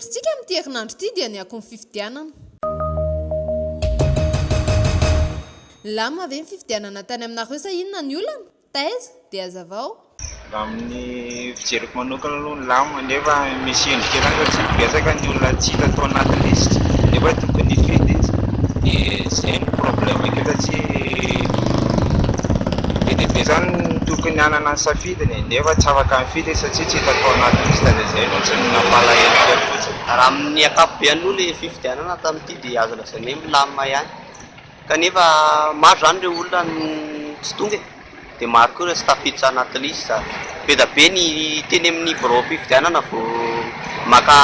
antsika amin'ity herinandro ity dia ny akon'ny fifidianana. Lama ve ny fifidianana tany aminareo sa inona ny olana? Taiza dia hazavao. Amin'ny fijeriko manokana aloha ny lama nefa misy endrika kely tsy betsaka ny olona tsy hita tao anaty lisitra nefa tokony hifidy izy. Dia zay ny problème eky satria be zany tokony hanana ny safidiny nefa tsy afaka mifidy satria tsy hita tao anaty lisitra dia zay no tsy nampalahelo kely fotsiny. Raha amin'ny ankapobeny le fifidianana tamin'ity dia azo lazaina hoe milamina ihany kanefa maro zany ireo olona tsy tonga dia maro koa ireo tsy tafiditra anaty lisitra. Be da be ny teny amin'ny birao fifidianana vao maka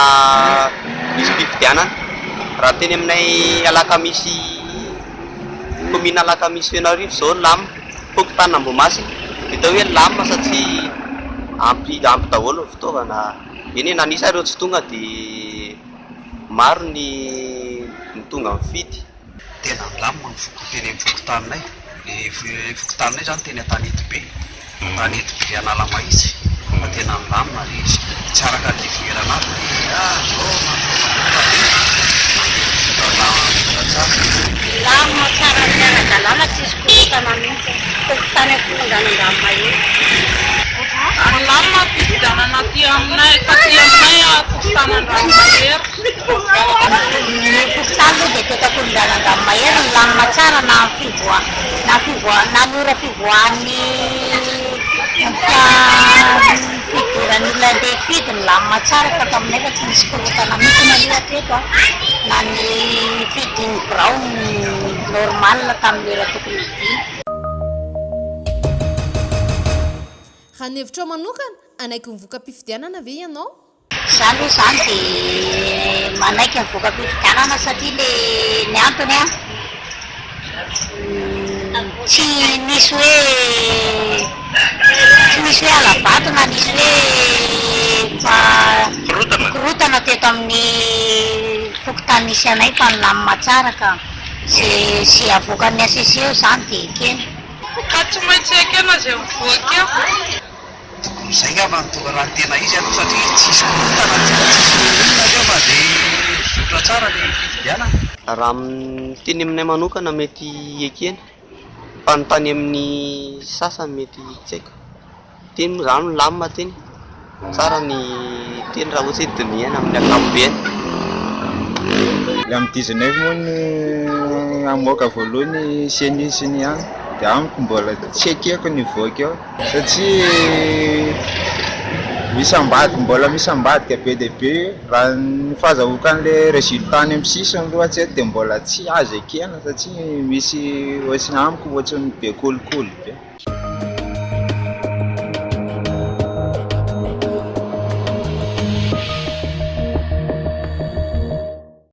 misy fifidianana. Raha teny aminay alakamisy komina alakamisy Fianarivy zao lama fokontany Ambohimasina hita hoe lama satria ampy daholo ny fitaovana. Eny hoe nanisa ireo tsy tonga dia maro ny tonga mifidy. Tena lama ny teny amin'ny fokontaninay. Fokontaninay zany teny Tanety be. Tanety be analama izy fa tena lamina izy. Tsy araka ny fiverana lama tsara miara-dalàna tsisy korotana mihitsy tokotany akonangana angamba eny. Lama fifidianana aty aminay taty aminay fokontanan-dranomahery. Fokotany aloha dia tetako ndrana-ngamba eny ny lamina tsara na na lora fivoahan'ny fidiran'ny olona andeha hifidy ny lamina tsara fa taminay fa tsy misy korotana mihitsy aloha teto na ny fidiny birao normal tamin'ny lera tokony hidy. Raha ny hevitrao manokana anaiky mivoaka mpifidianana ve ianao? Za aloha zany dia manaiky mivoaka mpifidianana satria ny antony tsy misy hoe alabato na misy hoe korotana teto amin'ny fokontany misy anay fa ny lamina tsara ka sy avoakan'ny ACC eo zany dia ekeny. Ka tsy maintsy ekena zay mivoaka eo. tokony izay ngamba ny tonga raha tena izy aloha satria tsisy korotana tsisy inona nefa dia sotra tsara ny fifidianana. Raha amin'ny teny aminay manokana mety ekena fa ny tany amin'ny sasany mety tsy haiko. Teny moa zany ny lamina teny tsara ny teny raha ohatsy hoe dinihana amin'ny ankapobeny. Ilay amin'ny dizinay moa ny amoaka voalohany senisiny ihany dia amiko mbola tsy ekeko ny voaka eo satria mbola misy ambadika be dia be raha ny fahazahoakan'ilay résultat any amin'ny sisiny loatsy eto dia mbola tsy azo ekena satria misy ohatriny amiko ohatriny be kolikoly be.